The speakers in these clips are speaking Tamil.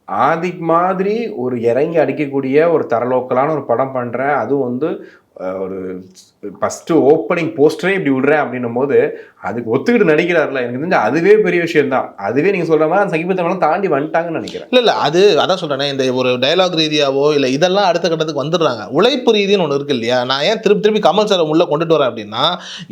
ஆதிக் மாதிரி ஒரு இறங்கி அடிக்கக்கூடிய ஒரு தரலோக்கலான ஒரு படம் பண்ணுறேன், அதுவும் வந்து ஒரு ஃபஸ்ட்டு ஓப்பனிங் போஸ்டரே இப்படி விடுறேன் அப்படின்னும் போது அதுக்கு ஒத்துக்கிட்டு நடிக்கிறாருல, எனக்கு தெரிஞ்சு அதுவே பெரிய விஷயம் தான். அதுவே நீங்கள் சொல்கிற மாதிரி அந்த சகிப்புத்தன்மைலாம் தாண்டி வந்துட்டாங்கன்னு நினைக்கிறேன். இல்ல அது அதான் சொல்றேனே, இந்த ஒரு டயலாக் ரீதியாவோ இல்ல இதெல்லாம் அடுத்த கட்டத்துக்கு வந்துடுறாங்க. உழைப்பு ரீதின்னு ஒண்ணு இருக்கு இல்லையா? நான் ஏன் திருப்பி திருப்பி கமல் சார உள்ள கொண்டுட்டு வரேன் அப்படின்னா,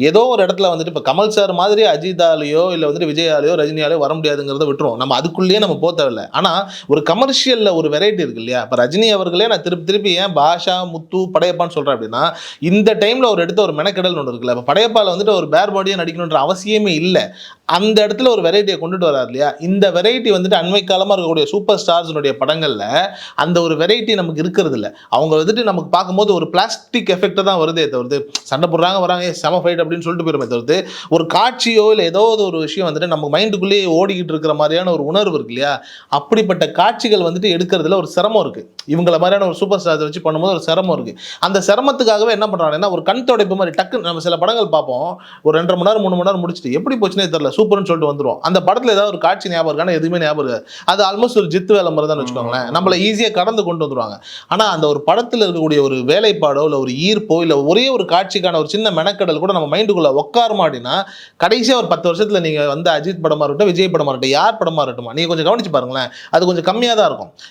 ஏதோ ஒரு இடத்துல வந்துட்டு இப்ப கமல் சார் மாதிரி அஜித்தாலயோ இல்ல வந்துட்டு விஜயாலயோ ரஜினியாலயோ வர முடியாதுங்கிறத விட்டுருவோம். நம்ம அதுக்குள்ளேயே நம்ம போ தேவையில்ல. ஆனா ஒரு கமர்ஷியல்ல ஒரு வெரைட்டி இருக்கு இல்லையா? இப்ப ரஜினி அவர்களே நான் திருப்பி திருப்பி ஏன் பாஷா, முத்து, படையப்பான்னு சொல்றேன் அப்படின்னா, இந்த டைம்ல அவர் எடுத்த ஒரு மெனக்கெடல்னு ஒண்ணு இருக்குல்ல. இப்ப படையப்பால வந்துட்டு ஒரு பேர் பாடியா நடிக்கணும்ன்ற அவசியமே இல்ல. அந்த இடத்துல ஒரு வெரைட்டியை கொண்டுட்டு வராரு இல்லையா? இந்த வெரைட்டி வந்துட்டு அண்மை காலமா இருக்கக்கூடிய சூப்பர் ஸ்டார்ஸ்னுடைய படங்கள்ல அந்த ஒரு வெரைட்டி நமக்கு இருக்கிறது இல்ல. அவங்க வந்துட்டு நமக்கு பார்க்கும்போது ஒரு பிளாஸ்டிக் எஃபெக்ட் தான் வருதே தவிர்த்து, சண்டை போடுறாங்க வராங்க செம ஃபைட் அப்படின்னு சொல்லிட்டு போயிருமே தவிர்த்து, ஒரு காட்சியோ இல்ல ஏதோ ஒரு விஷயம் வந்துட்டு நம்ம மைண்டுக்குள்ளேயே ஓடிக்கிட்டு இருக்கிற மாதிரியான ஒரு உணர்வு இருக்கு இல்லையா? அப்படிப்பட்ட காட்சிகள் வந்துட்டு எடுக்கிறதுல ஒரு சிரமம் இருக்கு. இவங்கள மாதிரியான ஒரு சூப்பர் ஸ்டார்ஸ் வச்சு பண்ணும்போது ஒரு சிரமம் இருக்கு. அந்த சிரமத்துக்காகவே என்ன பண்றாங்கன்னா, ஒரு கண் துடைப்பு மாதிரி டக்குன்னு நம்ம சில படங்கள் பார்ப்போம். ஒரு 2 1/2 மணி நேரம் 3 மணி நேரம் முடிச்சுட்டு எப்படி போச்சுன்னே தெரியல. சூப்பர்னு சொல்லிட்டு வந்துரும். அந்த படத்துல ஏதாவது ஒரு காட்சி ஞாபகம் இருக்கானா? எதுவுமே ஞாபகம் இருக்காது. அது ஆல்மோஸ்ட் ஒரு ஜித்து வேலை மாதிரி தான் வச்சுக்கோங்களேன். நம்மள ஈஸியா கடந்து கொண்டு வந்துருவாங்க. ஆனா அந்த ஒரு படத்துல இருக்கக்கூடிய ஒரு வேலைப்பாடோ இல்ல ஒரு ஈர்ப்போ இல்ல ஒரே ஒரு காட்சிக்கான ஒரு சின்ன மெனக்கடல் கூட நம்ம மைண்டுக்குள்ள உட்காருமா அப்படின்னா, கடைசியா ஒரு 10 வருஷத்துல நீங்க வந்து அஜித் படமா இருக்கட்டும், விஜய் படமா இருக்கட்டும், யார் படமா இருக்கட்டும், நீங்க கொஞ்சம் கவனிச்சு பாருங்களேன். அது கொஞ்சம் கம்மியா தான் இருக்கும்.